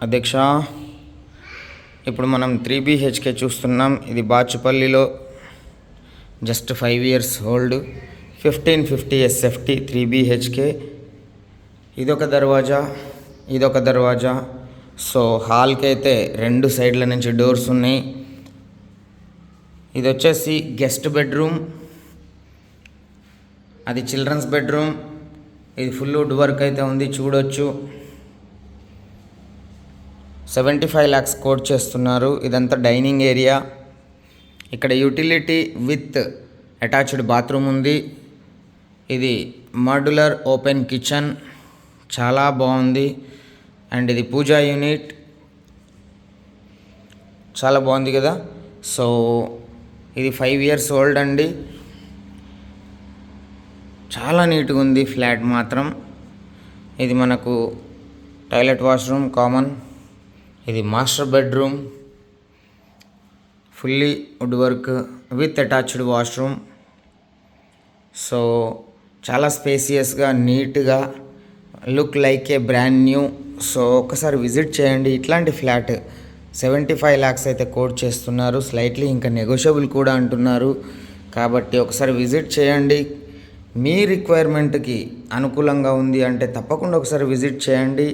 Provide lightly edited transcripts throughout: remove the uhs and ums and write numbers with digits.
అధ్యక్ష, ఇప్పుడు మనం 3BHK చూస్తున్నాం. ఇది బాచుపల్లిలో just 5 years old, 1550 SFT 3BHK. ఇదొక దర్వాజా. సో హాల్కి అయితే 2 సైడ్ల నుంచి డోర్స్ ఉన్నాయి. ఇది వచ్చేసి గెస్ట్ బెడ్రూమ్, అది చిల్డ్రన్స్ బెడ్రూమ్. ఇది ఫుల్ వుడ్ వర్క్ అయితే ఉంది, చూడొచ్చు. 75 lakhs కోట్ చేస్తున్నారు. ఇదంతా డైనింగ్ ఏరియా. ఇక్కడ యూటిలిటీ విత్ అటాచ్డ్ బాత్రూమ్ ఉంది. ఇది మాడ్యులర్ ఓపెన్ కిచెన్, చాలా బాగుంది. అండ్ ఇది పూజా యూనిట్, చాలా బాగుంది కదా. సో ఇది 5 years ఓల్డ్ అండి. చాలా నీట్గా ఉంది ఫ్లాట్ మాత్రం. ఇది మనకు టాయిలెట్ వాష్రూమ్ కామన్. ఇది master bedroom, fully wood work with attached washroom. So చాలా స్పేసియస్గా, నీట్గా, లుక్ లైక్ ఏ బ్రాండ్ న్యూ. సో ఒకసారి విజిట్ చేయండి. ఇట్లాంటి ఫ్లాట్ 75 lakhs అయితే కోట్ చేస్తున్నారు. స్లైట్లీ ఇంకా నెగోషియబుల్ కూడా అంటున్నారు. కాబట్టి ఒకసారి విజిట్ చేయండి. మీ రిక్వైర్మెంట్కి అనుకూలంగా ఉంది అంటే తప్పకుండా ఒకసారి విజిట్ చేయండి.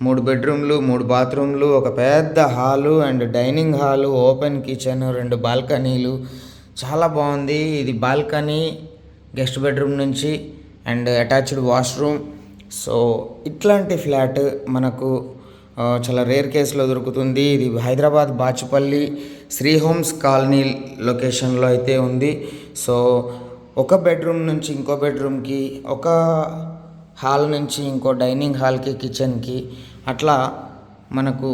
3 బెడ్రూమ్లు, 3 బాత్రూమ్లు, ఒక పెద్ద hall and dining hall, open kitchen, 2 బాల్కనీలు, చాలా బాగుంది. ఇది బాల్కనీ గెస్ట్ బెడ్రూమ్ నుంచి అండ్ అటాచ్డ్ వాష్రూమ్. సో ఇట్లాంటి ఫ్లాట్ మనకు చాలా రేర్ కేసులో దొరుకుతుంది. ఇది హైదరాబాద్ బాచుపల్లి శ్రీ హోమ్స్ కాలనీ లొకేషన్లో అయితే ఉంది. సో ఒక బెడ్రూమ్ నుంచి ఇంకో బెడ్రూమ్కి, ఒక హాల్ నుంచి ఇంకో డైనింగ్ హాల్కి, కిచెన్కి, అట్లా మనకు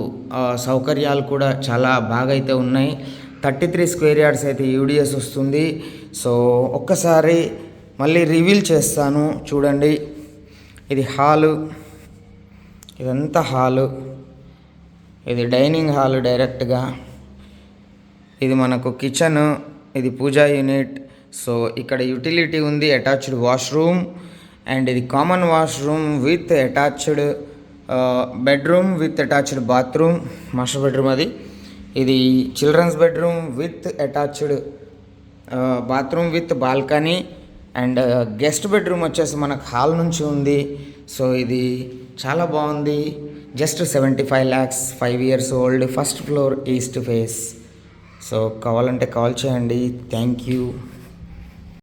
సౌకర్యాలు కూడా చాలా బాగా అయితే ఉన్నాయి. 33 square yards అయితే యూడిఎస్ వస్తుంది. సో ఒక్కసారి మళ్ళీ రివీల్ చేస్తాను, చూడండి. ఇది హాలు, ఇదంతా హాలు. ఇది డైనింగ్ హాలు డైరెక్ట్గా. ఇది మనకు కిచెన్, ఇది పూజా యూనిట్. సో ఇక్కడ యూటిలిటీ ఉంది, అటాచ్డ్ వాష్రూమ్. అండ్ ఇది common washroom with attached bedroom with attached bathroom, master bedroom అది. ఇది children's bedroom with attached bathroom with balcony. And guest bedroom వచ్చేసి మనకు హాల్ నుంచి ఉంది. సో ఇది చాలా బాగుంది. Just 75 lakhs, 5 years old, first floor, east face. So కావాలంటే కాల్ చేయండి. Thank you.